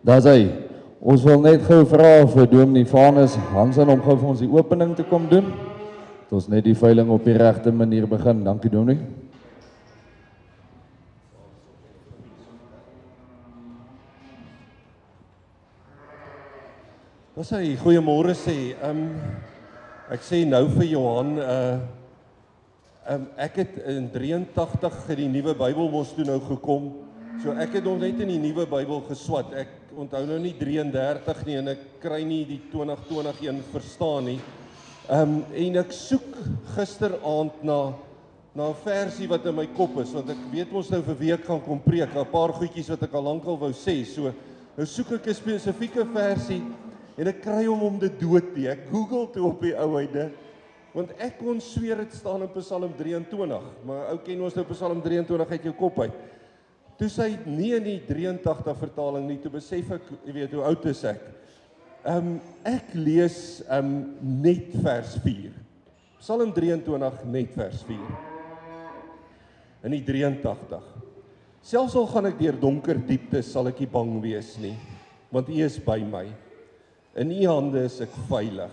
Daar's hy. Ons wil net gou vra vir Dominee Vanus Hansen om gou vir ons die opening te kom doen. Dat ons net die veiling op die regte manier begin. Dankie Dominee. Wat sê, goeiemôre sê. Ek sê nou vir Johan, ek het in 83 in die nuwe Bybel mos toe nou gekom. So ek het nog net in die nuwe Bybel geswat. Ek onthou nou nie 33 nie en ek kry nie die 2021 verstaan nie. En ek soek gisteraand na 'n versie wat in my kop is, want ek weet ons nou vir week gaan kom preek, 'n paar goedjies wat ek al lankal wou sê. So nou soek ek 'n spesifieke versie en ek kry hom dit dood nie. Ek Google toe op die ou einde, want ek kon sweer dit staan in Psalm 23, maar ou ken ons nou Psalm 23 uit jou kop uit. Toe sê hy nie in die 83 vertaling nie, toe besef ek, jy weet hoe oud is ek. Ek lees net vers 4. Psalm 23 net vers 4. In die 83. Selfs al gaan ek deur donker dieptes, sal ek nie bang wees nie, want U is by my. In U hande is ek veilig.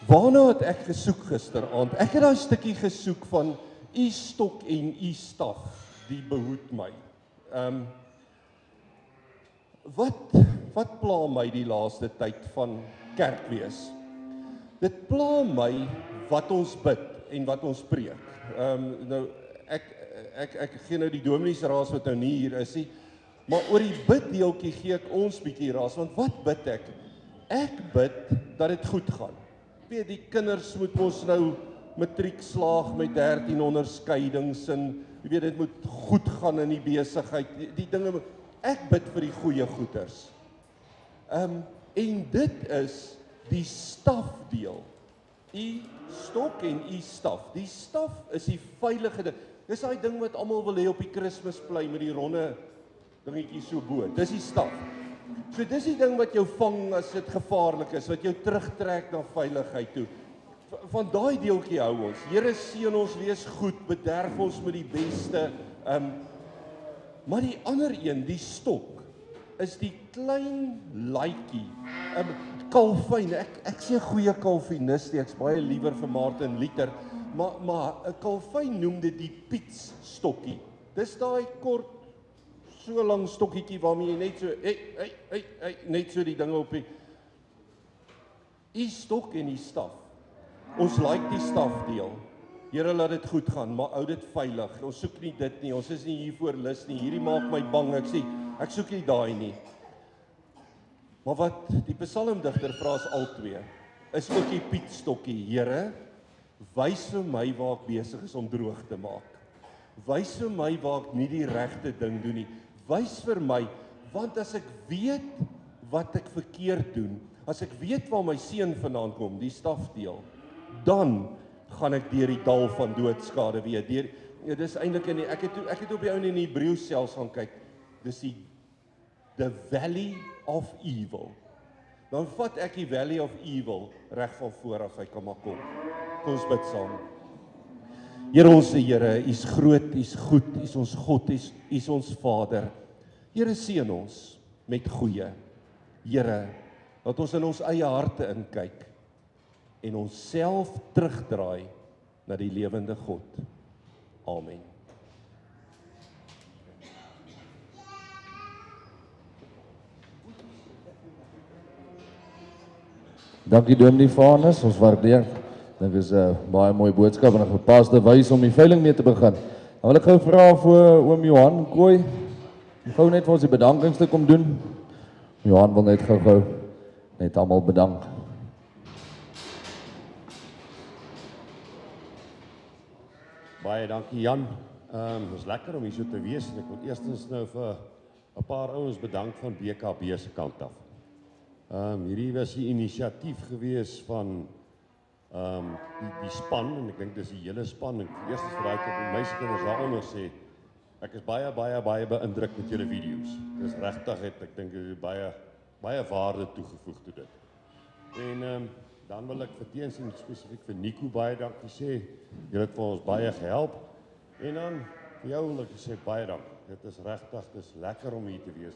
Waarna het ek gesoek gisteraand? Ek het daai stukkie gesoek van U stok en U staf, die behoed my. Wat pla my die laaste tyd van kerk wees? Dit pla my wat ons bid en wat ons preek. Nou ek gee nou die dominees raas wat nou nie hier is nie, maar oor die biddeeltjie gee ek ons bietjie raas, want wat bid ek? Ek bid dat dit goed gaan. Weet, die kinders moet ons nou matriek slaag met 13 onderskeidings en jy weet dit moet goed gaan in die besigheid. Die dinge, ek bid vir die goeie goeders. En dit is die stafdeel. U stok en U staf. Die staf is die veilige ding. Dis daai ding wat almal wil hê op die Kersfeesplei met die ronde dingetjie so bo. Dis die staf. So dis die ding wat jou vang as dit gevaarlik is, wat jou terugtrek na veiligheid toe. Van daai deeltjie hou ons. Here seën ons, wees goed, bederf ons met die beste. Maar die ander een, die stok, is die klein laaitjie. Calvin, ek sê 'n goeie Calvinist, ek's baie liewer vir Martin Luther, maar 'n Calvin noem dit die Piets stokkie. Dis daai kort, so lang stokkietjie waarmee jy net so, net so die dinge op die U stok en U staf. Ons like die stafdeel. Here, laat dit goed gaan, maar hou dit veilig. Ons soek nie dit nie, ons is nie hier voor lus nie. Hierdie maak my bang. Ek soek nie daai nie. Maar wat die psalmdigter vra is al twee. Is ook die pietstokkie. Here, wys vir my waar ek besig is om droog te maak. Wys vir my waar ek nie die regte ding doen nie. Wys vir my, want as ek weet wat ek verkeerd doen, as ek weet waar my seun vandaan kom, die stafdeel, dan gaan ek deur die dal van doodskade weer. Dis eintlik ek het op die ou in die Hebreëus selfs gaan kyk. Dis the valley of evil. Dan vat ek die valley of evil reg van voor af, hy kan maar kom. Kom ons bid saam. Here ons Here, U is groot, U is goed, U is ons God, U is ons Vader. Here seën ons met goeie. Here, laat ons in ons eie harte inkyk en onsself terugdraai na die lewende God. Amen. Dankie Dominee Vanus, ons waardeer. Dit is 'n baie mooi boodskap en 'n gepaste wys om die veiling mee te begin. Dan wil ek gou vra vir oom Johan Kooi, gou net vir ons die bedankings te kom doen. Johan wil net gou net almal bedank. Baie dankie Jan. Dit is lekker om hier so te wees. Ek wil eerstens nou vir 'n paar ouens bedank van BKB se kant af. Hierdie was 'n inisiatief gewees van die span en ek dink dis die hele span. En eerstens vir daai klop meisiekinders daaronder sê ek is baie beïndruk met julle video's. Dis regtig ek dink dit het baie waarde toegevoeg tot dit. En dan wil ek vir teensien spesifiek vir Nico baie dankie sê. Julle het vir ons baie gehelp. En dan vir jou wil ek sê baie dankie. Dit is regtig, dis lekker om hier te wees.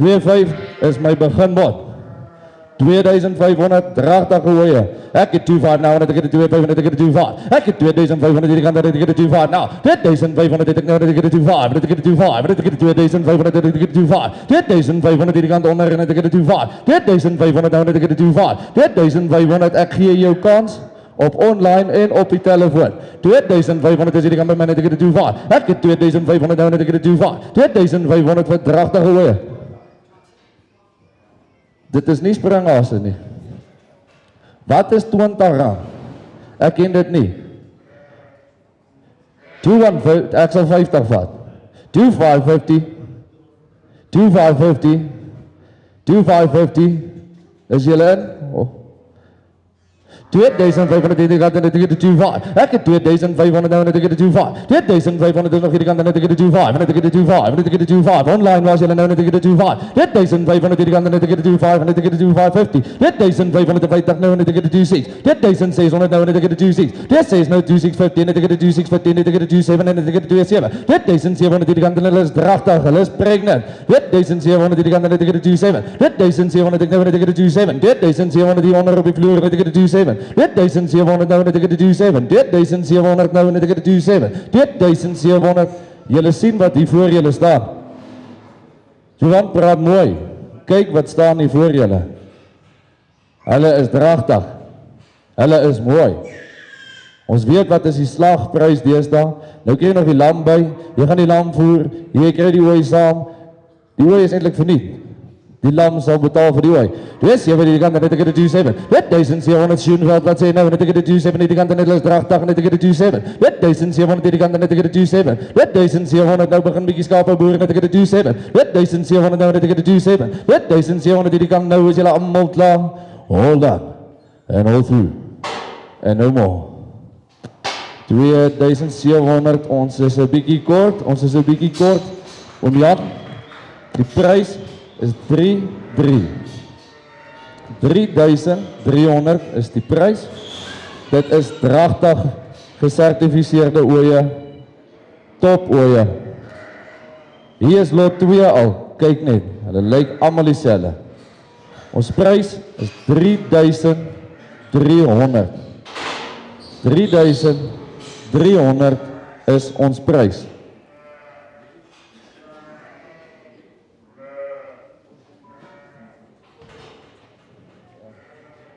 2,5 is my beginbod. 2,500 dragtige hooie. Ek het 2,5 nou en ek het 2,5 en ek het 2,5. Ek het 2,500 hierdie kant en ek het 2,5 nou. 2,500 het ek nou en ek het 2,5 en ek het 2,5 en ek het 2,500 en ek het 2,5. 2,500 hierdie kant onder en ek het 2,5. 2,500 nou en ek het 2,5. 2,500 ek gee jou kans op online en op die telefoon. 2,500 is hierdie kant by my en ek het 2,5. Ek het 2,500 nou en ek het 2,5. 2,500 vir dragtige hooie. Dit is nie springhasse nie. Wat is 20 rand? Ek ken dit nie. 2,150, ek sal 50 vat. 2,550. 2,550. 2,550. Is julle in? 2,500 hierdie kant en ek het 2,5. Ek het 2,500 nou en ek het 2,5. 2,500 is nog hierdie kant en ek het 2,5 en ek het 2,5 en ek het 2,5. Online was julle nou en ek het 2,5. 2,500 hierdie kant en ek het 2,5 en ek het 2,550. 2,550 nou en ek het 2,6. 2,600 nou en ek het 2,6. 2,6 nou 2,650 en ek het 2,650 en ek het 2,7 en ek het 2,7. 2,700 hierdie kant en hulle is dragtig, hulle is pregnant. 2,700 hierdie kant en ek het 2,7. 2,700 nou en ek het 2,7. 2,700 hier onder op die vloer en ek het 2,7. 2,700 nou en ek het 2,7. 2,700 nou en ek het 2,7. 2,700. Julle sien wat hier voor julle staan. Johan praat mooi. Kyk wat staan hier voor julle. Hulle is dragtig. Hulle is mooi. Ons weet wat is die slagprys deesdae. Nou kry jy nog die lam by. Jy gaan die lam voer. Jy kry die ooi saam. Die ooi is eintlik verniet. Die lam sal betaal vir die ooi. Dis jy weet die kant en ek het 2,7. 1,700 Schoenveld wat sê nou en ek het 2,7 die kant en dit is dragtig en ek het 2,7. 1,700 die kant en ek het 2,7. 1,700 nou begin bietjie skape boer en ek het 2,7. 1,700 nou en ek het 2,7. 1,700 die kant nou is julle almal klaar. Hold on. And all through. And no more. 2,700 ons is 'n bietjie kort. Ons is 'n bietjie kort. Om Jan. Die prys is 3,3. 3,300 is die prys. Dit is dragtig gesertifiseerde ooie, top ooie. Hier is lot 2 al, kyk net, hulle lyk almal dieselfde. Ons prys is 3,300. 3,300 is ons prys.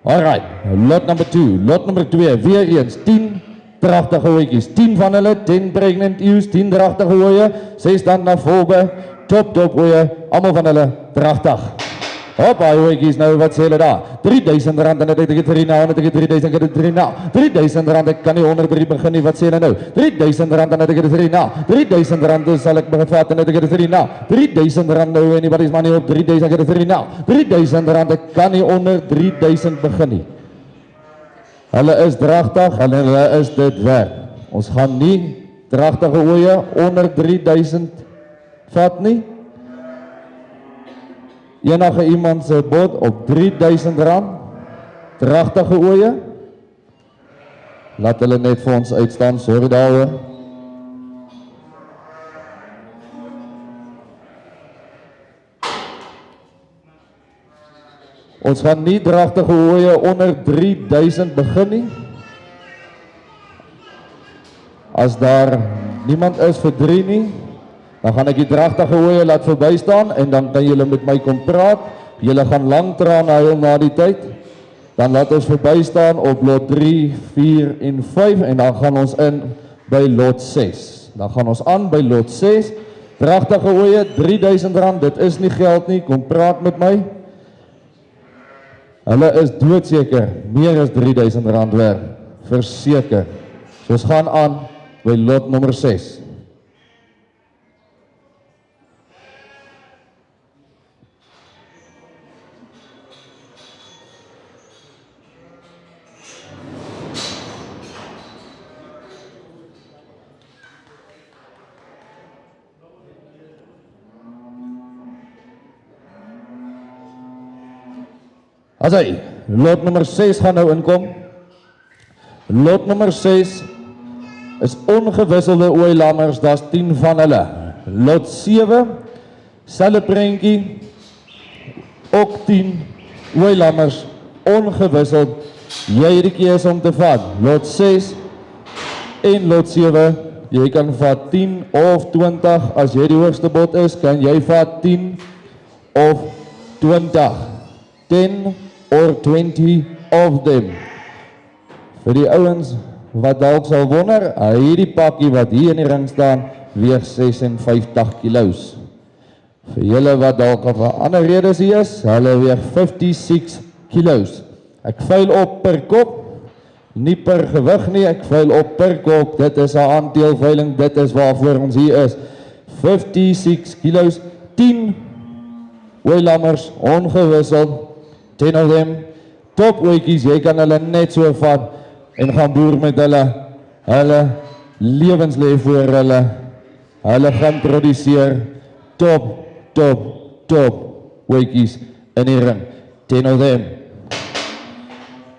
Alright, lot number 2. Lot number 2, weer eens 10 dragtige hooietjies. 10 van hulle, 10 pregnant ewes, 10 dragtige hooie, 6 dan na volbe, top hooie, almal van hulle dragtig. Hoppa hooietjies, nou wat sê hulle daar? 3,000 rand en ek het 3 nou, en ek het 3,000, ek het 3 nou. 3,000 rand, ek kan nie onder 3 begin nie, wat sê hulle nou? 3,000 rand en ek het 3 nou. 3,000 rand sal ek bevat en ek het 3 nou. 3,000 rand nou, anybody's money op 3,000, ek het 3 nou. 3,000 rand, ek kan nie onder 3,000 begin nie. Hulle is dragtig, hulle is dit werd. Ons gaan nie dragtige ooie onder 3,000 vat nie. Enige iemand se bod op 3,000 rand, dragtige ooie, laat hulle net vir ons uitstaan, sorry daaroor. Ons gaan nie dragtige ooie onder 3,000 begin nie. As daar niemand is vir 3 nie, dan gaan ek die dragtige ooie laat verby staan en dan kan julle met my kom praat. Julle gaan lang traan huil na die tyd. Dan laat ons verby staan op lot 3, 4 en 5 en dan gaan ons in by lot 6. Dan gaan ons aan by lot 6. Dragtige ooie, 3,000 rand, dit is nie geld nie, kom praat met my. Hulle is doodseker, meer as 3,000 rand werd, verseker. So ons gaan aan by lot nommer 6. As hy, lot nummer 6 gaan nou inkom. Lot nummer 6 is ongewisselde ooilammers, daar's 10 van hulle. Lot 7, selfe prentjie, ook 10 Oeilammers ongewisseld. Jy het die keuse om te vat. Lot 6 en lot 7. Jy kan vat 10 of 20. As jy die hoogste bod is, kan jy vat 10 of 20. 10 or 20 of them. Vir die ouens wat dalk sal wonder, hierdie pakkie wat hier in die ring staan, weeg 56 kilo's. Vir julle wat dalk op 'n ander rede is, hulle weeg 56 kilo's. Ek vuil op per kop, nie per gewig nie, ek vuil op per kop, dit is 'n aandeelveiling, dit is waarvoor ons hier is. 56 kilo's, 10 Oeilammers, ongewisseld, 10 of them, top weekies, jy kan hulle net so vat, en gaan boer met hulle lewensleef voor hulle gaan produseer, top weekies in die ring, 10 of them.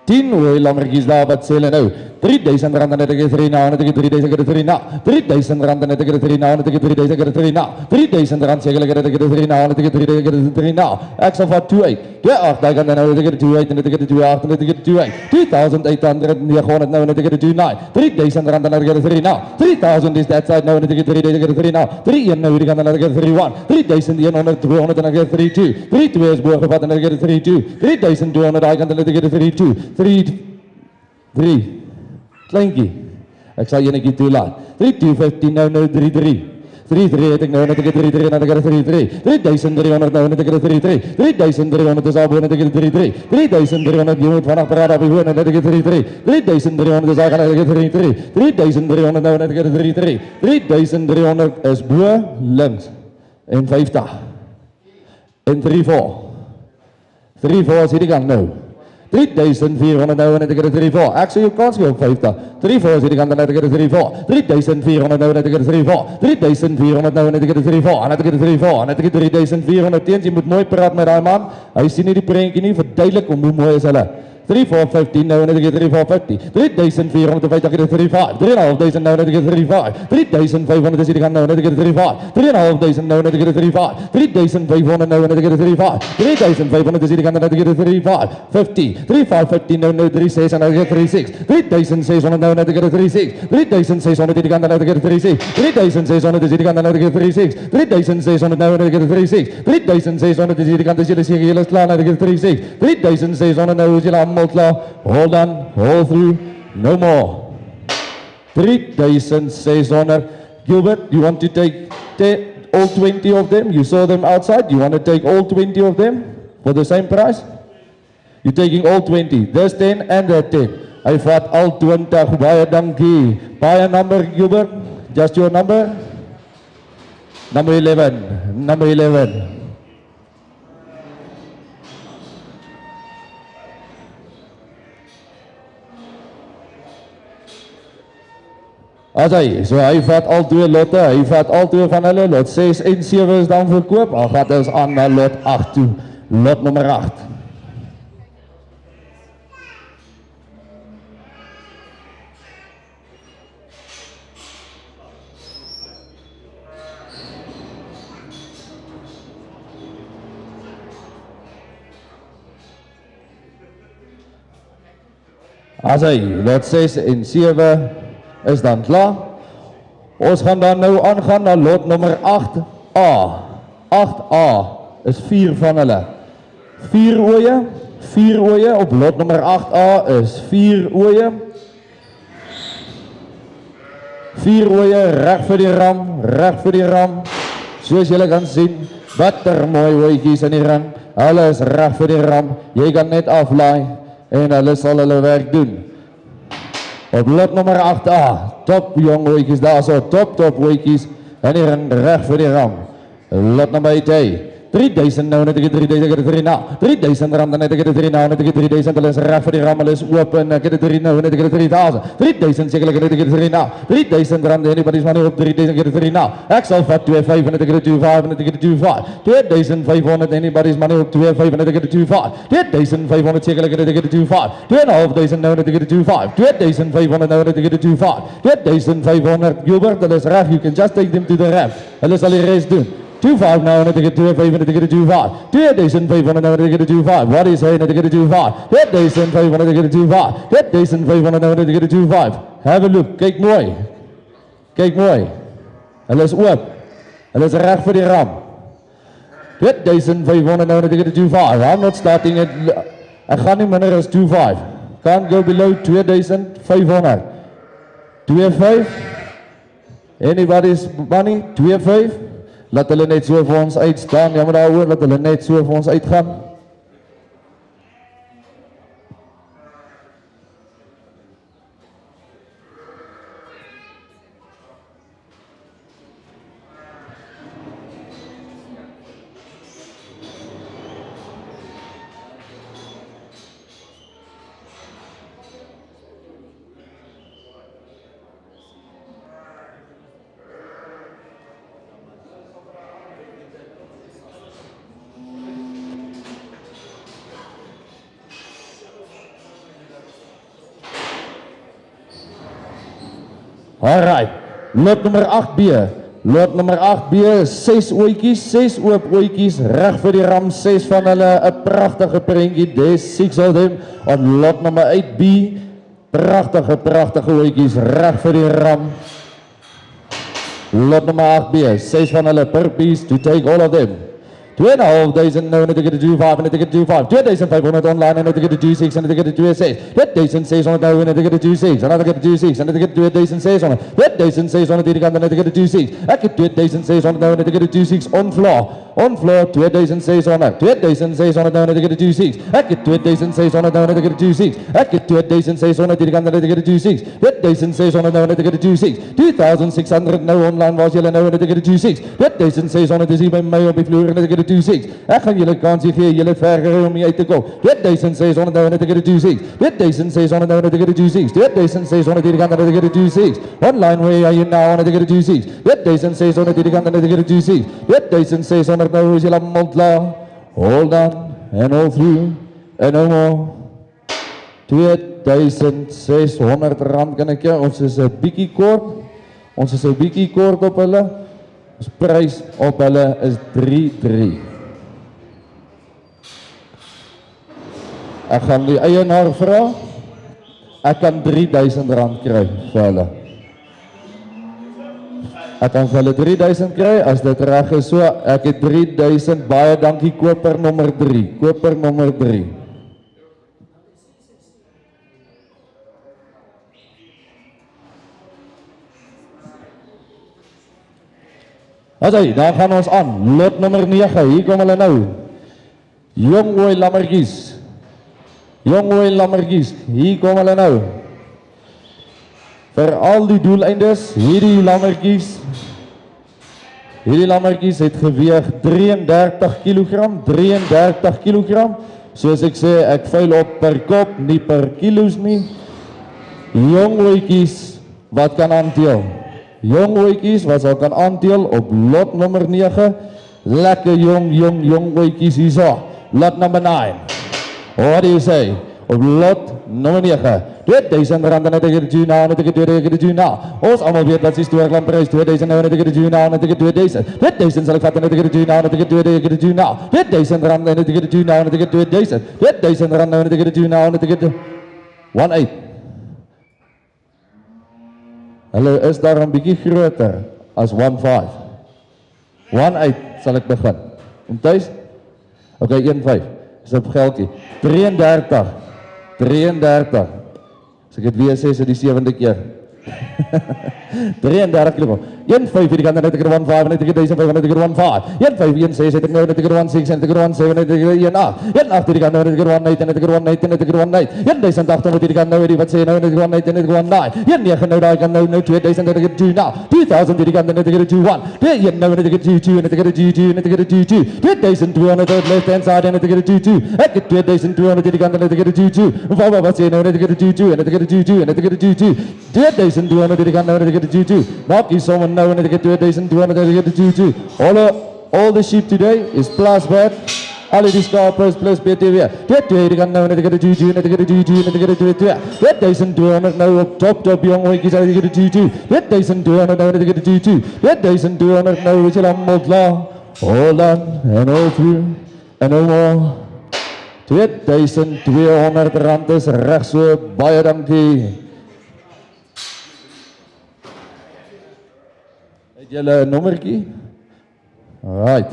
10 Oeilammertjies daar wat sê nou, 3000 rand en net ek 3 na, net ek 3000 ek 3 na, 3000 rand en net ek 3 na, net ek 3000 ek 3 na, 3000 rand sekerlik net ek 3 na, net ek 3000 ek 3 na, ek sal vat 2 8, daar kan nou net ek 2 en net ek 2 8 en net ek 2 2800 900 nou net ek 2 9, 3000 rand en net ek 3 na, 3000 is that side nou net ek 3000 ek 3 na, 3 1 nou hierdie kan net ek 3 1, 3100 200 en ek 3 2, 3 2 is bo gevat en ek 3 2, 3200 daai kan net ek 3 2, 3 Kleinkie, ek sal enetjie toelaat. 3 2 15 nou 3 3. 3 3 het ek nou net ek 3 3 en ek 3 3. 3300 nou net ek 3 3. 3300 is al bo net ek 3 3. 3300 jy moet vanaf praat op die hoor net ek 3 3. 3300 is al gaan ek 3 3. 3300 nou net ek 3 3. 3300 is bo links en 50. En 3 4. 3 4 is hierdie kant nou. 3400 nou net ek 3 4. Ek sê jy kans gee op 50. 3 4 is hierdie kant net ek 3 4. 3400 nou net ek 3 4. 3400 nou net ek 3 4. Net ek 3 4. Net ek 3400 teens. Jy moet mooi praat met daai man. Hy sien nie die prentjie nie. Verduidelik hoe mooi is hulle. 3 4 15 nou net ek 3 4 50. 3450 ek 3 5. 3500 nou net ek 3 5. 3500 is hierdie kant nou net ek 3 5. 3500 nou net ek 3 5. 3500 nou net ek 3 5. 3500 is hierdie kant net ek 3 5. 50. 3515 nou nou 36 en ek 36. 3600 nou net ek 36. 3600 hierdie kant net ek 36. 3600 is hierdie kant net ek 36. 3600 nou net ek 36. 3600 is hierdie kant as jy seker jy is klaar net ek 36. 3600 nou is jy hold on, hold through, no more. 3600. Gilbert, you want to take all 20 of them? You saw them outside. You want to take all 20 of them for the same price? You're taking all 20. This 10 and that 10. Hy vat al 20. Baie dankie. Baie number, Gilbert. Just your number? Number 11. Number 11. As so hy vat al 2 lotte, hy vat al 2 van hulle, lot 6 en 7 is dan verkoop, al gaat ons aan na lot 8 toe, lot nummer 8. As lot 6 en 7 is dan klaar. Ons gaan dan nou aangaan na lot nummer 8A. 8A is 4 van hulle. 4 ooie. 4 ooie op lot nummer 8A is 4 ooie. 4 ooie reg vir die ram, reg vir die ram. Soos julle kan sien, watter mooi ooitjies in die ram. Hulle is reg vir die ram. Jy kan net aflaai en hulle sal hulle werk doen. Op lot nummer 8A, top jong weekies daar so, top weekies, en hier reg vir die ram. Lot nummer 8A, 3000 nou net ek 3000 ek 3 na, 3000 rand net ek 3 na, net ek 3000, hulle is reg vir die ram, hulle is open, ek 3 nou net ek 3000, 3000 sekerlik net ek 3 na, 3000 rand, anybody's money op 3000 ek 3 na, ek sal vat 25 net ek 25 net ek 25, 2500 anybody's money op 25 net ek 25, 2500 sekerlik net ek 25, 2500 nou net ek 25, 2500 nou net ek 25, 2500, Gilbert, hulle is reg, you can just take them to the ramp, hulle sal die rest doen. 2-5 now and they get 2-5 and they get 2-5. 2,500 now and they get 2-5. What is saying that they get 2-5? 2,500 and they get 2-5. 2,500 now and they get 2-5. Have a look, kyk mooi. Kyk mooi. Hulle is oop. Hulle is reg vir die ram. 2,500 now and they get 2-5. I'm not starting at ek gaan nie minder as 2-5. Can't go below 2,500. 2-5. Anybody's money? 2-5. Laat hulle net so vir ons uitstaan. Jy moet daaroor laat hulle net so vir ons uitgaan. Alright, lot nummer 8B. Lot nummer 8B is 6 ooitjies, 6 oop ooitjies, reg vir die ram, 6 van hulle, 'n pragtige prentjie, there's 6 of them. On lot nummer 8B, pragtige ooitjies, reg vir die ram. Lot nummer 8B, 6 van hulle per piece to take all of them. 2,500 now and they get to do 5 and they get to do 5. 2,500 online and they get to do 6 and they get to do 6. 2,600 now and they get to do 6 and they get to do 6 and they get to do 2,600. 2,600 die kant en they get to do 6. Ek het 2,600 nou en they get to do 6 on floor. On floor 2,600. 2,600 now and they get to do 6. Ek het 2,600 nou en they get to do 6. Ek het 2,600 die kant en they get to do 6. 2,600 now and they get to do 6. 2,600 nou online was julle nou en they get to do 6. 2,600 is hier by my op die vloer en they get to do 6. Ek gaan julle kansie gee, julle verger om hier uit te kom. 2,600 nou en they get to do 6. 2,600 now and they get to do 6. 2,600 die kant en they get to do 6. Online where are you now and they get to do 6. 2,600 die kant en they get to do 6. 2,600 nou is julle mond klaar. Hold on and all through and no more. 2,600 rand kan ek jou, ons is 'n bietjie kort. Ons is 'n bietjie kort op hulle. Ons prys op hulle is 3,3. Ek gaan die eienaar vra. Ek kan 3,000 rand kry vir hulle. Ek kan vir hulle 3,000 kry as dit reg is so. Ek het 3,000. Baie dankie koper nommer 3. Koper nommer 3. Asai, dan gaan ons aan. Lot nummer 9. Hier kom hulle nou. Jong ooi lammertjies. Jong ooi lammertjies. Hier kom hulle nou. Vir al die doeleindes, hierdie lammertjies het geweeg 33 kg, 33 kg. Soos ek sê, ek vuil op per kop, nie per kilos nie. Jong ooitjies wat kan aandeel. Jong ooitjies wat sal kan aandeel op lot nummer 9. Lekker jong ooitjies hierso. Lot number 9. What do you say? Op lot nummer 9. 2,000 rand en ek het doen nou en ek het doen nou. Ons almal weet wat is stoor klamprys 2,000 nou en ek het doen nou en ek het 2,000. 2,000 sal ek vat en ek het doen nou en ek het doen nou. 2,000 rand en ek het doen nou en ek het 2,000. 2,000 rand nou en ek het doen nou en ek het 1,8. Hulle is daar 'n bietjie groter as 1,5. 1,8 sal ek begin. En tuis? Okay, 1,5. Is op geldjie. 33. 33. As ek het weer sê, is dit die 7de keer. 33 kg. 1,5 hierdie kant en ek het 1,5 en ek het 1,500 en ek het 1,5. 1,5, 1,6 het ek nou en ek het 1,6 en ek het 1,7 en ek het 1,8. 1,8 hierdie kant nou en ek het 1,8 en ek het 1,8 en ek het 1,8. 1,800 hierdie kant nou hierdie wat sê nou en ek het 1,8 en ek het 1,9. 1,9 nou daai kant nou 2,000 en ek het 2 nou. 2,000 hierdie kant en ek het 2,1. 2,1 nou en ek het 2,2 en ek het 2,2 en ek het 2,2. 2,200 op left hand side en ek het 2,2. Ek het 2,200 hierdie kant en ek het 2,2. En wat sê nou en ek het 2,2 en ek het 2,2 en ek het 2,2. 2,200 hierdie kant nou en ek het 2,2. Maak hier sommer nou en ek het 2,200 en ek het 2,2. All the sheep today is plus VAT. All die scarpers plus BTW. 2,2 hierdie kant nou en ek het 2,2 en ek het 2,2 en ek het 2,2. 2,200 nou op top jong ooitjies en ek het 2,2. 2,200 nou en ek het 2,2. 2,200 nou is julle almal klaar. Hold on, and all through, and no more. 2200 rand is reg so, baie dankie. Het julle 'n nommertjie? Alright.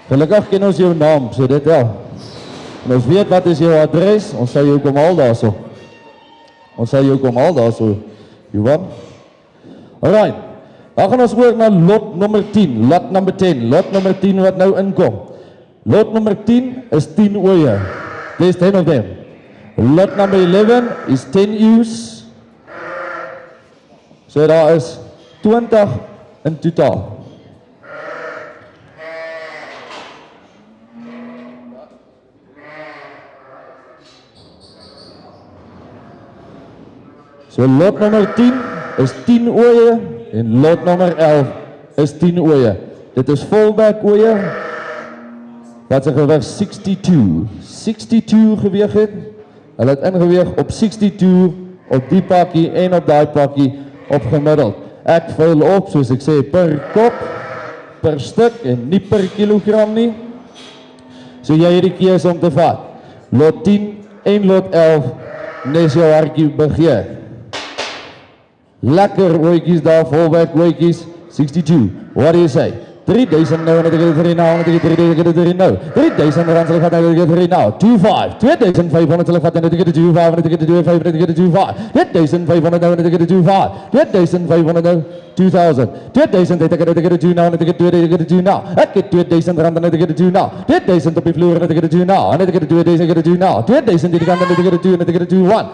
Gelukkig ken ons jou naam, so dit wel. En ons weet wat is jou adres, ons sal jou kom haal daarso. Johan. Alright, dan gaan ons oor na lot nummer 10, lot number 10 wat nou inkom. Lot nummer 10 is 10 oeye, there's 10 of them. Lot number 11 is 10 ewes, so daar is 20 in totaal. So lot nummer 10 is 10 oeye en lot nummer 11 is 10 oeye. Dit is volback oeye wat sy gewig 62 geweg het. Hulle het ingeweeg op 62 op die pakkie en op daai pakkie op gemiddeld. Ek vul op soos ek sê per kop, per stuk en nie per kilogram nie. So jy het die keuse om te vat. Lot 10 en lot 11 nes jou hartjie begeer. Lekker ooitjies daar, volback ooitjies, 62. What do you say? 3,000 nou, en ek het 3 nou, en ek het 3 nou. 3,000 rand sal ek vat, en ek het 3 nou. 2,5. 2,500 sal ek vat, en ek het 2,5, en ek het 2,5, en ek het 2,5. 2,500 nou, en ek het 2,5. 2,500 nou, 2,000. 2,000 het ek het 2 nou, en ek het 2 nou. Ek het 2,000 rand, en ek het 2 nou. 2,000 op die vloer, en ek het 2 nou. En ek het 2,000, en ek het 2 nou. 2,000 die kant, en ek het 2, en ek het 2, 1.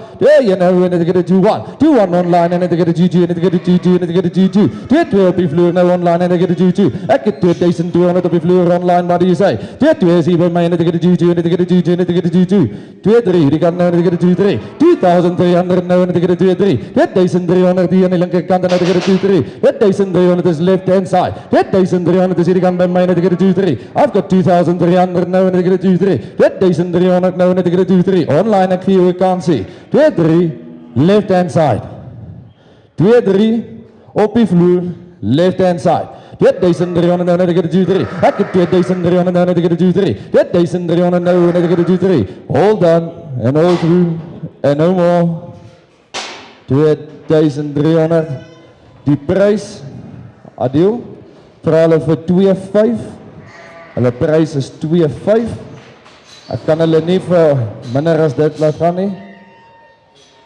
Jy nou, en ek het 2, 1. 2, 1 online, en ek het 2, en ek het 2, en ek het 2, 2 op die vloer, nou online, en ek het 2. Ek het 2,200 op die vloer online, wat do you say? 2 is hier by my, en ek het 2, en ek het 2, en ek het 2. 2,3, die kant nou, en ek het 2,3. 2,300 nou, en ek het 2,3. 2,300 hier aan die linkerkant, en ek het 2,3. 2,300 is left hand side. 2,300 is hier die kant by my, en ek het 2,3. I've got 2,300 nou, en ek het 2,3. 2,300 nou, en ek het 2,3. Online, ek gee jou 'n kansie. 2,3, left hand side. 2,3 op die vloer, left hand side. 2,300 nou, en ek het 2,3. Ek het 2,300 nou, en ek het 2,3. 2,300 nou, en ek het 2,3. Hold on, and hold through, and no more. 2,300. Die prys, Adil, vir hulle vir 2,5. Hulle prys is 2,5. Ek kan hulle nie vir minder as dit laat gaan nie.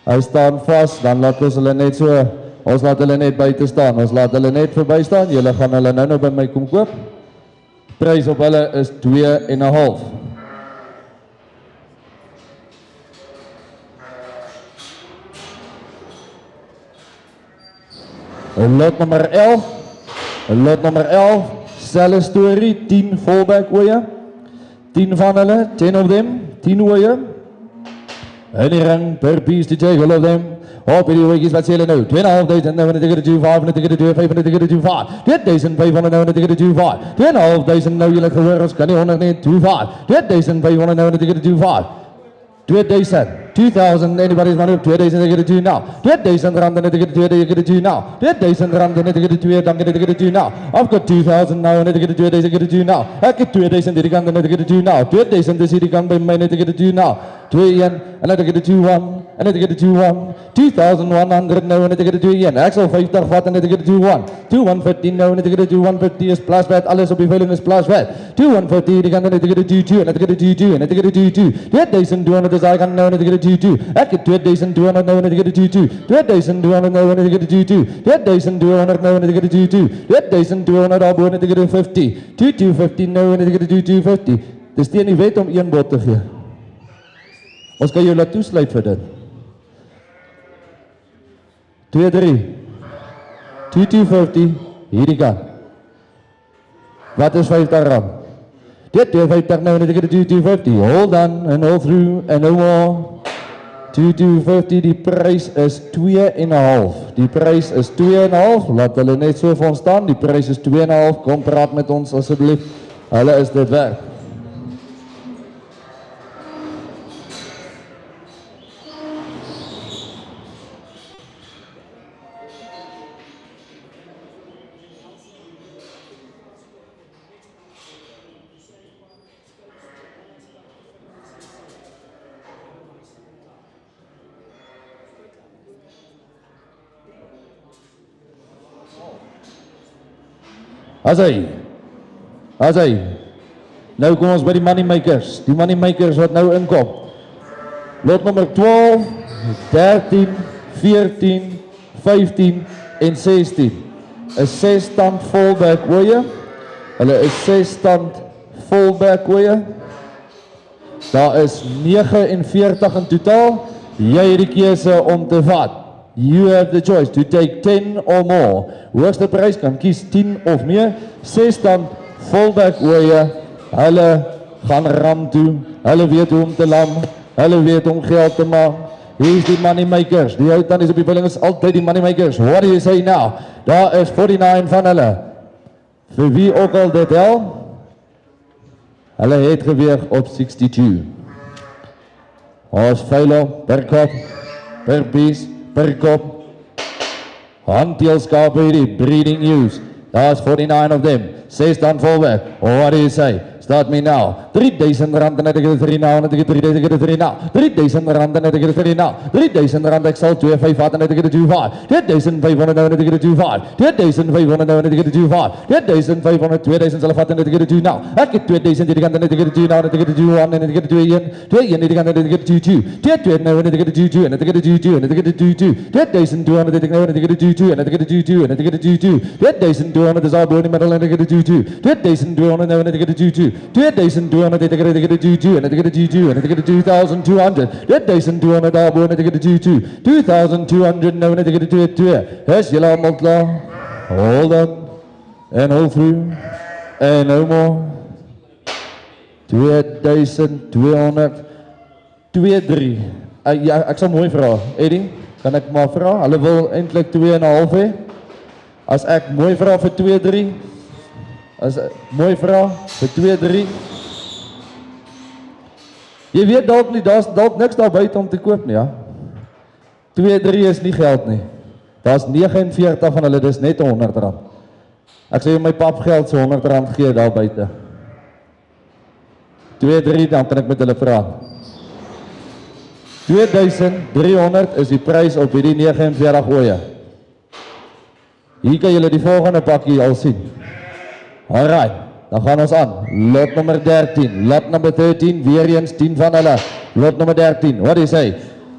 Hy staan vast, dan laat ons hulle net so, ons laat hulle net buiten staan, ons laat hulle net verby staan, julle gaan hulle nou by my kom koop. Prys op hulle is 2,5. Lot nummer 11, selfe story, 10 volback oeye, 10 van hulle, 10 of them, 10 oeye, in die ring, per piece to take all of them, op die ooietjies wat sê hulle nou, 2,500 nou, en ek het 2,5, en ek het 2,5, en ek het 2,5, 2,500 nou, en ek het 2,5, 2,500 nou, julle gehoor, ons kan nie 100 nie, 2,5, 2,500 nou, en ek het 2,5, 2,000, anybody's money up, 2,000, I get a 2 now. 2,000 rand, and I get a 2, I get a 2 now. 2,000 rand, and I get a 2, I'm going to get a 2 now. I've got 2,000 now, and I get a 2, I get a 2 now. I get 2,000, and I get a 2 now. 2,000, the city can by mine, and I get a 2 now. 2 yen, and I get a 2, 1, and I get a 2, 1. 2,100 now, and I get a 2 yen. Axel 50 vat, and I get a 2, 1. 2,150 now, and I get a 2,150 is plus VAT. Alles op die veiling is plus VAT. 2,150, die kan dan, and I get a 2, 2, and I get a 2, 2, and I get a 2, 2. 2,200 is I can now, and I get a 2, 2. I get 2,200 now, and I get a 2, 2. 2,200 now, and I get a 2, 2. 2,200 now, and I get a 2, 2. 2,200 daarbo, en I get a 50. 2,250 now, and I get a 2,250. Dis teen die wet om 1 bod te gee. Ons kan jou laat toesluit vir dit. 2,3. 2,250, hierdie kant. Wat is 50 rand? Dit 2,50 nou, en ek het 2,250. Hold on, and hold through, and no more. 2,250, die prys is 2,5. Die prys is 2,5, laat hulle net so vir ons staan. Die prys is 2,5, kom praat met ons asseblief. Hulle is dit werk. As hy. Nou kom ons by die moneymakers. Die moneymakers wat nou inkom. Lot nummer 12, 13, 14, 15 en 16. 'n 6-stand fullback hoë. Hulle is 6-stand fullback hoë. Daar is 49 in totaal. Jy het die keuse om te vat. You have the choice to take 10 or more. Hoogste prys kan kies 10 of meer. 6-stand fullback hoë. Hulle gaan ram toe. Hulle weet hoe om te lam. Hulle weet om geld te maak. Hier is die moneymakers. Die uitdannies op die veiling is altyd die moneymakers. What do you say now? Daar is 49 van hulle. Vir wie ook al dit hel. Hulle het geweeg op 62. Ons veiling per kop, per pies, per kop. Handteelskape hierdie, breeding ewes. Daar is 49 of them. 6 dan fullback. What do you say? Start me now. 3,000 rand en ek het 3 now en ek het 3 now. 3,000 rand en ek het 3 now. 3,000 rand ek sal 2,5 vat en ek het 2,5. 2,500 nou en ek het 2,5. 2,500 nou en ek het 2,5. 2,500, 2,000 sal vat en ek het 2 now. Ek het 2,000 hierdie kant en ek het 2 now en ek het 2,1 en ek het 2,1. 2,1 hierdie kant en ek het 2,2. 2,2 nou en ek het 2,2 en ek het 2,2 en ek het 2,2. 2,200 het ek nou en ek het 2,2 en ek het 2,2 en ek het 2,2. 2,200 is al boor in die middel en ek het 2,2. 2,200 nou en ek het 2,2. 2,200 het ek het 2,2 en ek het 2,2 en ek het 2,200. 2,200 daar boor en ek het 2,2. 2,200 nou en ek het 2,2. Is julle almal klaar? Hold on. And hold through. And no more. 2,200. 2,3. Ja, ek sal mooi vra. Eddie, kan ek maar vra? Hulle wil eintlik 2,5 hê. As ek mooi vra vir 2,3. As mooi vra vir 2,3. Jy weet dalk nie, daar's dalk niks daar buite om te koop nie, ja. 2,3 is nie geld nie. Daar's 49 van hulle, dis net R100. Ek sê my pap geld so R100 gee daar buite. 2,3 dan kan ek met hulle vra. 2,300 is die prys op hierdie 49 ooe. Hier kan julle die volgende pakkie al sien. Alright, dan gaan ons aan. Lot nummer 13, lot nummer 13, weer eens 10 van hulle. Lot nummer 13, what do you say?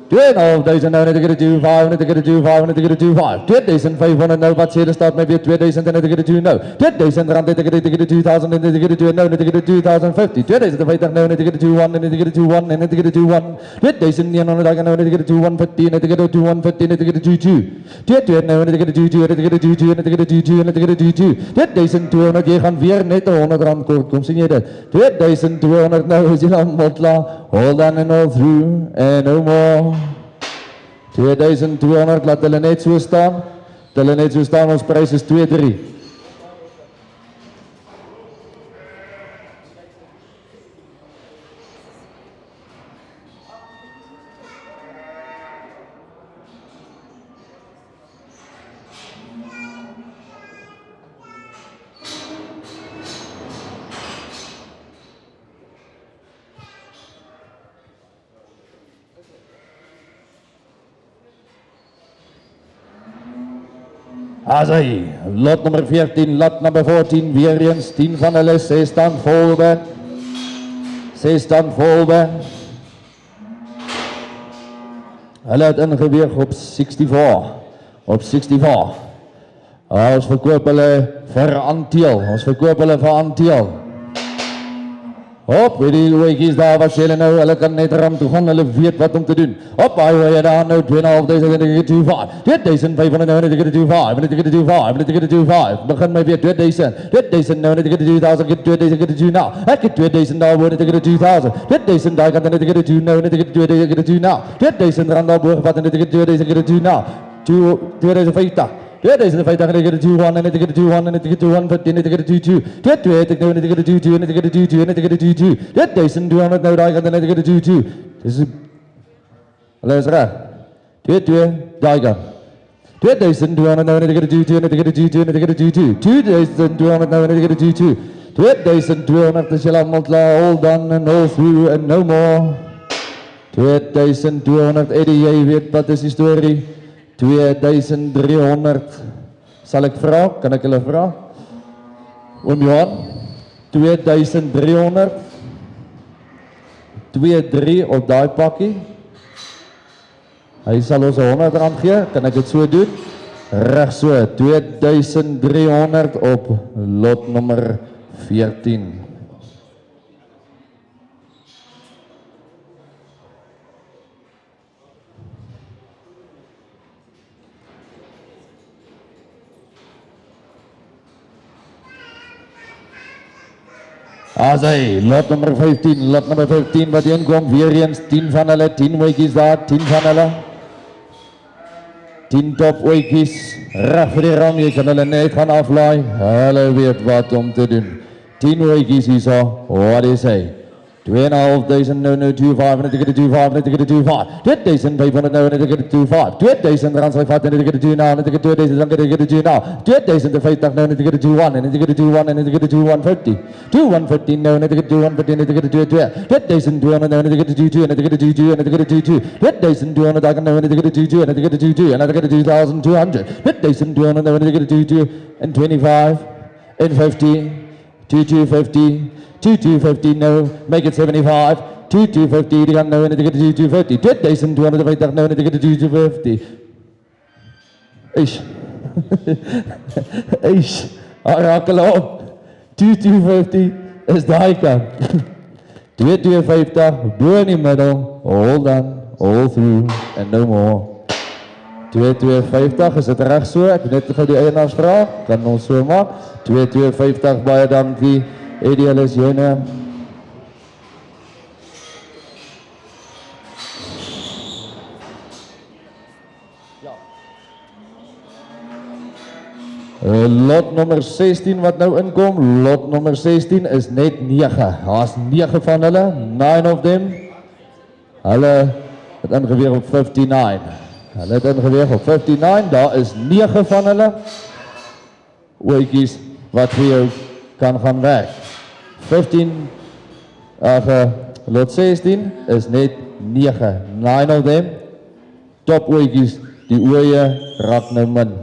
2,500 nou, net ek het 2,5, net ek het 2,5, net ek het 2,5. 2,500 nou, wat sê hulle staat my weer 2,000 en net ek het 2 nou. 2,000 rand, net ek het 2,000 en net ek het 2 nou, net ek het 2,050. 2,050 nou, net ek het 2,1 en net ek het 2,1 en net ek het 2,1. 2,900 nou, net ek het 2,150, net ek het 2,150, net ek het 2,2. 2,2 nou, net ek het 2,2, net ek het 2,2, net ek het 2,2, net ek het 2,2. 2,200, jy gaan weer net R100 kort, kom sien jy dit? 2,200 nou, is jy dan motla. Hold on and all through, and no more. 2,200, laat hulle net so staan. Hulle net so staan, ons prys is 2,3. Asai, lot nummer 14, lot nummer 14, weer eens 10 van hulle, 6 dan fullback. 6 dan fullback. Hulle het ingeweeg op 64. Op 64. Ons verkoop hulle vir aandeel. Ons verkoop hulle vir aandeel. Hop, weet die weekies daar, wat sê hulle nou, hulle kan net ram toe gaan, hulle weet wat om te doen. Hop, hy daar nou, 2,500 en ek het 2,5. 2,500 nou, en ek het 2,5, en ek het 2,5, en ek het 2,5. Begin my weer, 2,000. 2,000 nou, en ek het 2,000, ek het 2,000, ek het 2 nou. Ek het 2,000 daar boor, en ek het 2,000. 2,000 daar kant, en ek het 2 nou, en ek het 2,000, ek het 2 nou. 2,000 rand daar boor gevat, en ek het 2,000, ek het 2 nou. 2,50. 2,050 en ek het 2,1 en ek het 2,1 en ek het 2,1 en ek het 2,2. 2,2 het ek nou en ek het 2,2 en ek het 2,2 en ek het 2,2. 2,200 nou daai kant en ek het 2,2. Dis hulle is reg. 2,2 daai kant. 2,200 nou en ek het 2,2 en ek het 2,2 en ek het 2,2. 2,200 nou en ek het 2,2. 2,200 is julle almal klaar, all done and all through and no more. 2,200, Eddie, jy weet wat is die storie. 2,300, sal ek vra, kan ek hulle vra? Oom Johan, 2300, 2-3 op daai pakkie. Hy sal ons R100 gee, kan ek dit so doen? Reg so, 2300 op lot nommer 14. As hy, lot nummer 15 wat inkom, weer eens 10 van hulle, 10 weekies daar, 10 van hulle. 10 top weekies, reg vir die rang, jy kan hulle net gaan aflaai, hulle weet wat om te doen. 10 weekies hier so, wat is hy? 2.500 nou, 2.500, net ek het 2.500, net ek het 2.500, 2.500 nou, net ek het 2.500, 2.000 rand sal ek vat, net ek het 2 nou, net ek het 2.000, dan ek het 2 nou, 2.050 nou, net ek het 2.1, net ek het 2.1, net ek het 2.150, 2.150 nou, net ek het 2.150, net ek het 2.2, 2.200 nou, net ek het 2.2, net ek het 2.2, net ek het 2.2, 2.200 daar kan nou, net ek het 2.2, net ek het 2.2, en net ek het 2.200, 2.200 nou, net ek het 2.2, en 25, en 50, 2.250, 2.250 no, make it 75, 2.250, die gaan nou en dit ek het 2.250, 2.250 nou en dit ek het 2.250. Eish. Eish, rakel op. 2.250 is daai kant. 2.250, bo in die middel, all done, all through, and no more. 2.250, is dit reg so? Ek net gou die eienaars vra, kan ons so maak. 2.250, baie dankie. Eddie, hulle is joune. Ja. Lot nummer 16 wat nou inkom, lot nummer 16 is net 9. Daar's 9 van hulle, 9 of them. Hulle het ingeweeg op 59. Hulle het ingeweeg op 59, daar is 9 van hulle. Oetjies wat vir jou kan gaan werk. 15, lot 16 is net 9. 9 of them, top oetjies, die oeie raak nou min.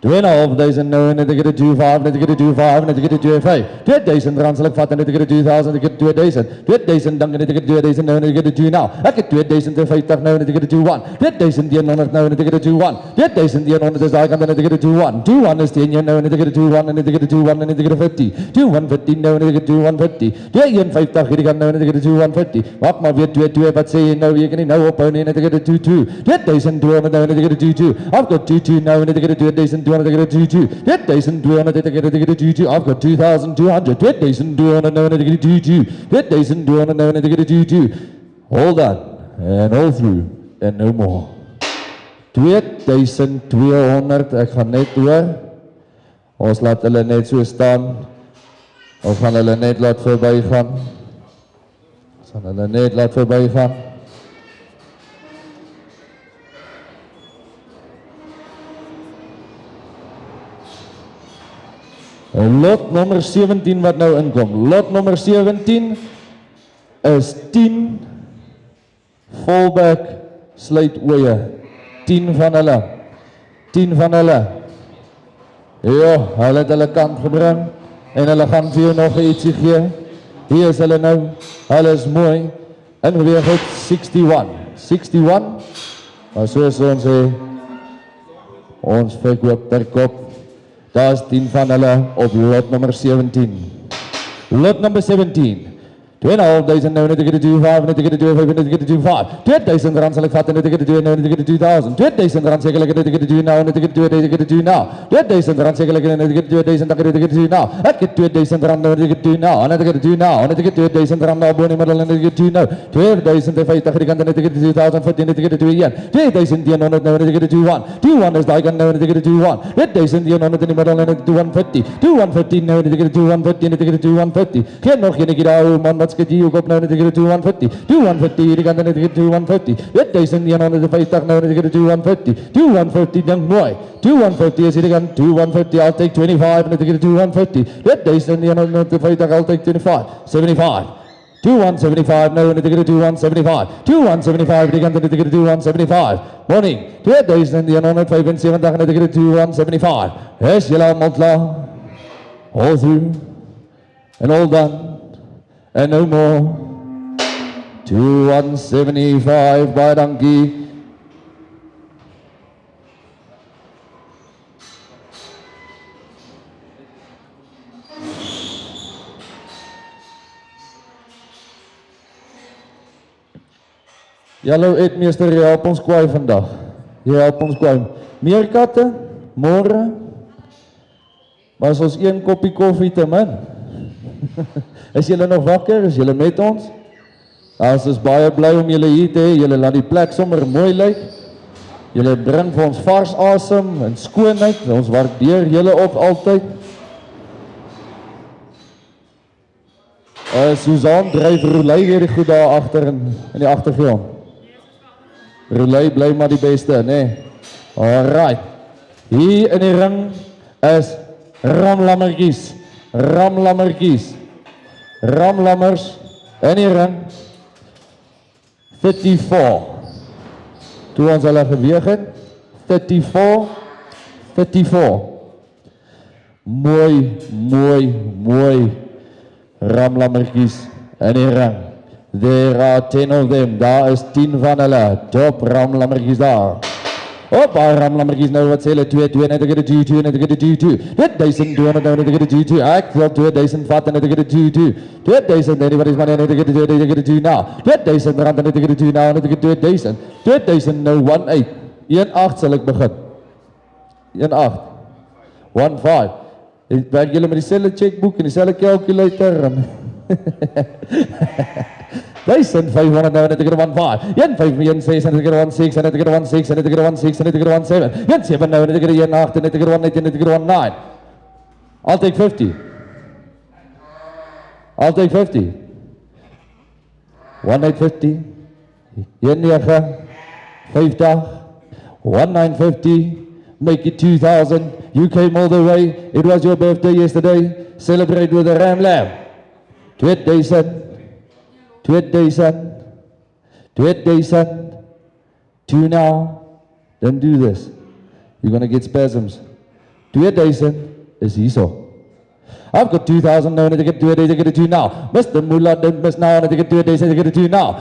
2.500 nou en net ek het 2.5, net ek het 2.5, net ek het 2.5. 2.000 rand sal ek vat en net ek het 2.000, ek het 2.000. 2.000 dan net ek het 2.000 nou en ek het 2 nou. Ek het 2.050 nou en ek het 2.1. 2.100 nou en ek het 2.1. 2.100 is daai kant en net ek het 2.1. 2.1 is teen jou nou en net ek het 2.1 en net ek het 2.1 en net ek het 50. 2.150 nou en ek het 2.150. 2.150 hierdie kant nou en net ek het 2.150. Maak maar weer 2.2, wat sê jy nou? Jy kan nie nou ophou nie, net ek het 2.2. 2.200 nou en net ek het 2.2. I've got 2.2 nou en net ek het 2.200. 2.200, 2.200, I've got 2,200, 2.200, no, 2.200, no, 2.200, hold on, and all through, and no more. 2.200, ek gaan net door, ons laat hulle net so staan, ons gaan hulle net laat voorbij gaan, ons gaan hulle net laat voorbij gaan. Lot nummer 17 wat nou inkom. Lot nummer 17 is 10 fullback sluit oeye. 10 van hulle. 10 van hulle. Ja, hulle het hulle kant gebring en hulle gaan vir jou nog ietsie gee. Hier is hulle nou. Hulle is mooi. Ingeweeg het 61. 61. Maar soos ons sê, ons verkoop per kop. Daar is 10 van hulle op lot nummer 17. Lot nummer 17. 2.500 nou, net ek het 2.5, net ek het 2.5, net ek het 2.5. 2.000 rand sal ek vat, net ek het 2 nou, net ek het 2.000. 2.000 rand sekerlik, net ek het 2 nou, net ek het 2, net ek het 2 nou. 2.000 rand sekerlik, net ek het 2.000, dan net ek het 2 nou. Ek het 2.000 rand nou, net ek het 2 nou, net ek het 2 nou, net ek het 2.000 rand nou, bo in die middel, net ek het 2 nou. 2.050 die kant, net ek het 2.014, net ek het 2.1. 2.100 nou, net ek het 2.1. 2.1 is daai kant nou, net ek het 2.1. 2.100 in die middel, net ek het 2.150. 2.150 nou, net ek het 2.150, net ek het 2.150. Geen nog enetjie daar, man, wat skit hier ook op nou, net ek het 2.150. 2.150 hierdie kant, net ek het 2.150. 2.150 nou, net ek het 2.150. 2.150, dink mooi. 2.150 is hierdie kant, 2.150, I'll take 25, net ek het 2.150. 2.150, I'll take 25. 75. 2.175 nou, net ek het 2.175. 2.175 die kant, net ek het 2.175. Morning. 2.175, net ek het 2.175. Is julle allemaal klaar? all through, and all done, and no more. 2-175 baie dankie. Hallo Edmeester, jy help ons kwaai vandag. Jy help ons kwaai. Meer katte, môre. Maar is ons een koppie koffie te min. Is julle nog wakker? Is julle met ons? Ons is baie bly om julle hier te hê. Julle laat die plek sommer mooi lyk. Julle bring vir ons vars asem en skoonheid. Ons waardeer julle ook altyd. Suzanne dryf Roulei weer goed daar agter in die agtergrond. Roulei bly maar die beste, nee. Alright. Hier in die ring is Ramlammertjies. Ramlammers in die ring. 34. Toe ons hulle geweeg het. 34. Mooi. Ramlammertjies in die ring. There are 10 of them. Daar is 10 van hulle. Top Ramlammertjies daar. Baie Ramlammertjies nou wat sê hulle 2-2 net ek het 2-2 net ek het 2-2. 2200 nou net ek het 2-2. Ek wil 2000 vat net ek het 2-2. 2000 anybody's money net ek het 2-2 nou. 2000 rand net ek het 2 nou net ek het 2000. 2000 nou 18. 18 sal ek begin. 18. 15. Ek werk julle met dieselfde checkboek en dieselfde calculator en 1500 nou net ek het 15. 1516 net ek het 16 net ek het 16 net ek het 16 net ek het 17. 17 nou net ek het 18 net ek het 19 net ek het 19. I'll take 50. 1850. 1950. 1950. Make it 2000. You came all the way. It was your birthday yesterday. Celebrate with a ram lamb. 2000. 2 now. Don't do this. You're going to get spasms. 2000 is hier so. I've got 2000 now, and I get 2000, I get 2 now. Mr. Mullah, don't miss now, and I get 2000, I get 2 now.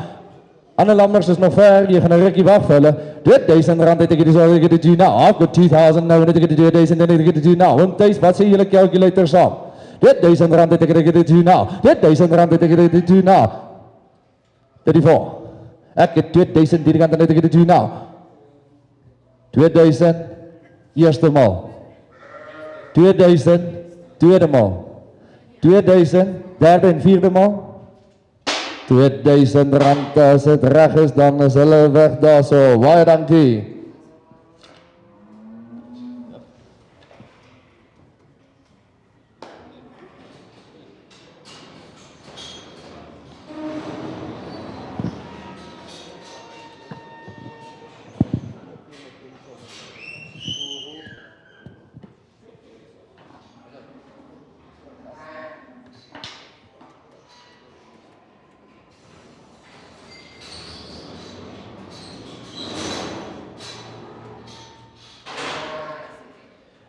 Anne Lammers is nog ver, jy gaan 'n rukkie wag vir hulle. 2000 rand het ek dit so, ek het dit now. I've got 2000 now, and I get 2000, and I get 2 now. Want tuis, wat sê julle calculator saam? 2000 rand het ek dit now. 2000 rand het ek dit now. 34. Ek het 2000 hierdie kant en ek het dit nou. 2000 eerste maal. 2000 tweede maal. 2000 derde en vierde maal. 2000 rand as dit reg is dan is hulle weg daarso. Baie dankie.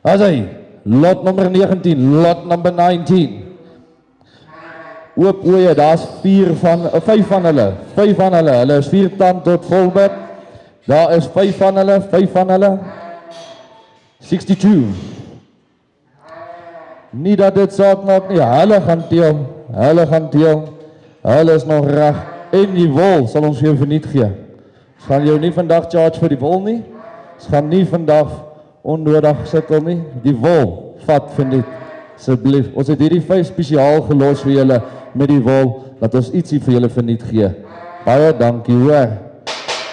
Asai, lot nummer 19, lot number 19. Oop oye, daar is 5 van hulle. 5 van hulle, hulle is 4 tand tot volbed. Daar is 5 van hulle, 5 van hulle. 62. Nie dat dit saak maak nie, hulle gaan teel. Hulle is nog reg. En die wol sal ons jou verniet gee. Ons gaan jou nie vandag charge vir die wol nie. Ons gaan nie vandag onnodig sukkel nie. Die wol vat verniet. Asseblief. Ons het hierdie 5 spesiaal gelos vir julle met die wol. Laat ons ietsie vir julle verniet gee. Baie dankie hoor.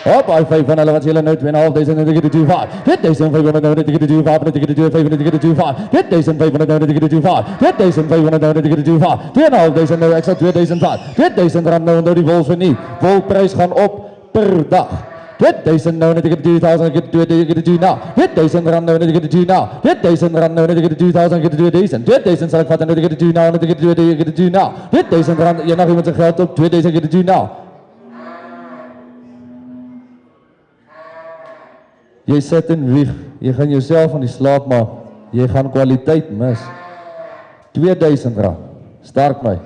Hop, al 5 van hulle wat julle nou 2.500 net ek het 25. 1500 nou net ek het 25, net ek het 25, net ek het 25. 1500 nou net ek het 25. 1500 nou net ek het 25. 2.500 nou ek sal 2000 vat. 2000 rand nou die wol verniet. Wolprys gaan op per dag. 2000 nou net ek het 2000, ek het 2000, ek het 2 nou. 2000 rand nou net ek het 2 nou. 2000 rand nou net ek het 2000, ek het 2000. 2000 sal ek vat en net ek het 2 nou, net ek het 2, ek het 2 nou. 2000 rand, jy nog iemand se geld op 2000, ek het 2 nou. Jy sit en wieg, jy gaan jouself aan die slaap maak. Jy gaan kwaliteit mis. R2000. Sterk my.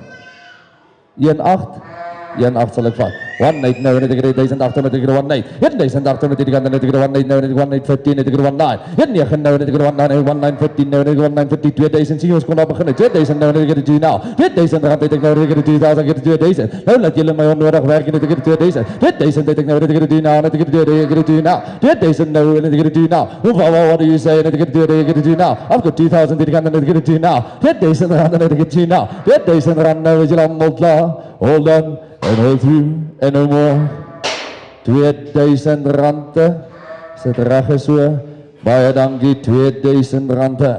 1.8 sal ek vat. 1.8 nou net ek het 1800 net ek het 1.8. 1800 net ek het 1.8 nou net ek 1.815 net ek het 1.9. 1.9 nou net ek het 1.915 nou net ek 1.950 2000 sien ons kon daar begin. 2000 nou net ek het 2 nou. 2000 rand het ek nou net ek het 2000 ek het 2000. Nou laat julle my onnodig werk net ek het 2000. 2000 het ek nou net ek het 2 nou net ek het 2 nou. 2000 nou net ek het 2 nou. What do you say net ek het 2 ek het 2 nou. I've got 2000 dit kan net ek het 2 nou. 2000 rand net ek het 2 nou. 2000 rand nou is julle almal klaar. Hold on. En hold through, en no more. 2000 rande, sit reg is so, baie dankie, 2000 rande.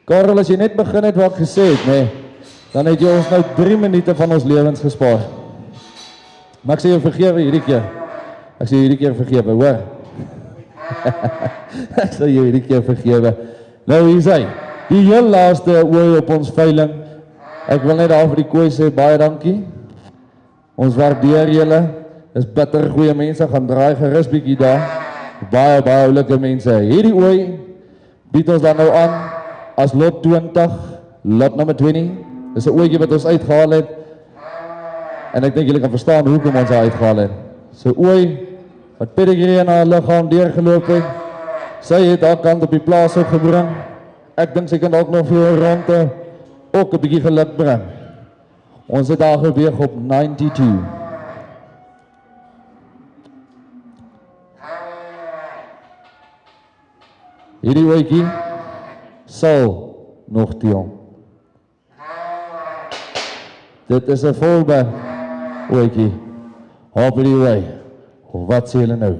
Karel, as jy net begin het wat ek gesê het, nee, dan het jy ons nou 3 minute van ons lewens gespaar. Maar ek sê jou vergewe hierdie keer. Ek sê hierdie keer vergewe, hoor. Ek sê jou hierdie keer vergewe. Nou hier is hy, die heel laaste ooi op ons veiling. Ek wil net daar vir die kooi sê, baie dankie. Ons waardeer julle, is bitter goeie mense, gaan draai gerus bietjie daar. Baie oulike mense. Hierdie ooi bied ons dan nou aan as lot 20, lot nummer 20. Dis 'n ooitjie wat ons uitgehaal het. En ek dink julle kan verstaan hoekom ons haar uitgehaal het. So ooi wat pedigree in haar liggaam deurgeloop het. Sy het daar kant op die plaas ook gebring. Ek dink sy kan dalk nog vir rondte ook 'n bietjie geluk bring. Ons het daar geweeg op 92. Hierdie ooitjie sal nog te jong. Dit is 'n volbe ooitjie. Hop die way. Wat sê julle nou?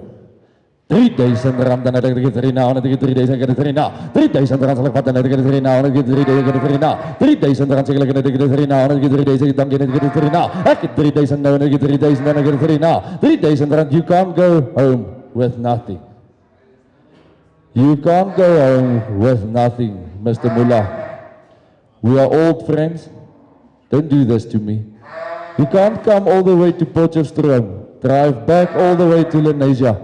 3000 rand dan het ek 3 nou, dan het ek 3000 ek het 3 nou. 3000 rand sal ek vat dan het ek 3 nou, dan het ek 3000 ek het 3 nou. 3000 rand sê ek het 3 nou, dan het ek 3000 dan het ek 3 nou. Ek het 3000 nou en ek het 3000 dan ek het 3 nou. 3000 rand, you can't go home with nothing. You can't go home with nothing, Mr. Mullah. We are old friends. Don't do this to me. You can't come all the way to Potchefstroom, drive back all the way to Lenasia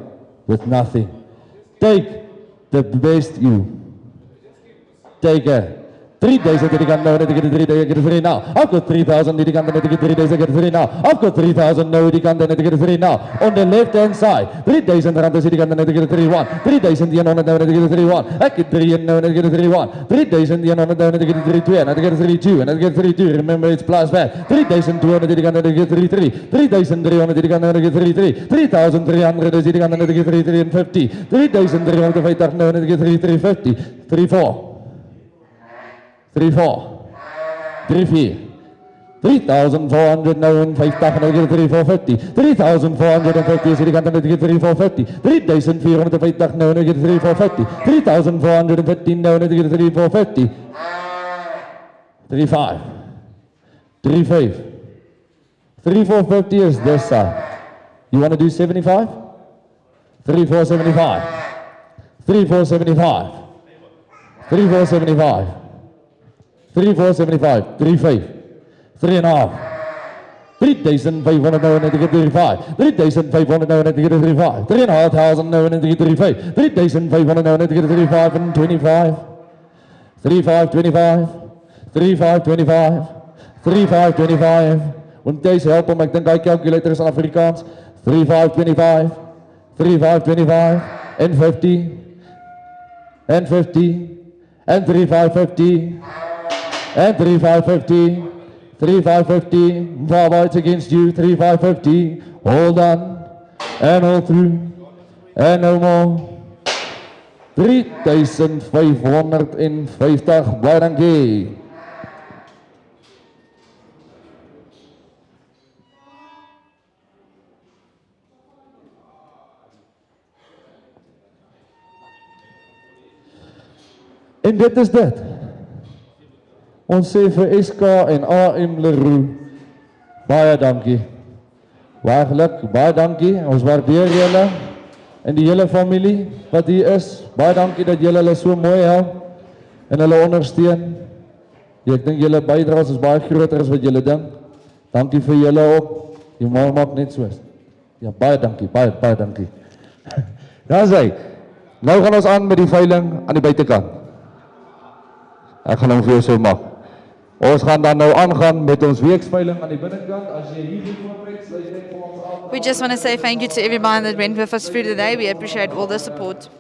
with nothing. Take the best you. Take it. 3000 dit kan nou net ek het 3000 ek het 3 nou. I've got 3000 dit kan net ek het 3000 ek het 3 nou. I've got 3000 nou dit kan net ek het 3 nou. On the left hand side. 3000 rand is dit kan net ek het 31. 3100 nou net ek het 31. Ek het 3 nou net ek het 31. 3100 nou net ek het 32 en ek het 32 en ek het 32. Remember it's plus VAT. 3200 dit kan net ek het 33. 3300 dit kan net ek het 33. 3300 is dit kan net ek het 3350. 3350 nou net ek het 3350. 34. 34, 34, 3400 nou en 50 en ek het 3450, 3450 is die kant en ek het 3450, 3450 nou en ek het 3450, 3415 nou en ek het 3450, 35, 35, 3450 is this side. You want to do 75? 3475, 3475, 3475. 3475, 35, 3.5, 3,500 nou en ek het 35, 3,500 nou en ek het 35, 3,500 nou en ek het 35, 3,500 nou en ek het 35 and 25, 3525, 3525, 3525, want deze help om, ek dink die calculator is in Afrikaans, 3525, 3525, en 50, en 50, en 3550, and 3550, 3550, Bravo, it's against you, 3550, hold on, and hold through, and no more, 3,550, baie dankie. En dit is dit. Ons sê vir SK en AM Leroux, baie dankie. Baie geluk, baie dankie. Ons waardeer julle en die hele familie wat hier is. Baie dankie dat julle hulle so mooi help. en hulle ondersteun. Ja, ek dink julle bydraes is baie groter as wat julle dink. Dankie vir julle ook. Die maak net soos. Ja, baie dankie, baie dankie. Dan is hy. Nou gaan ons aan met die veiling aan die buitekant. Ek gaan hom vir jou so maak. Ons gaan dan nou aangaan met ons weeksveiling aan die binnenkant. As jy hier voorbreek, sluit jy vir ons aan. We just want to say thank you to everyone that went with us through the day. We appreciate all the support.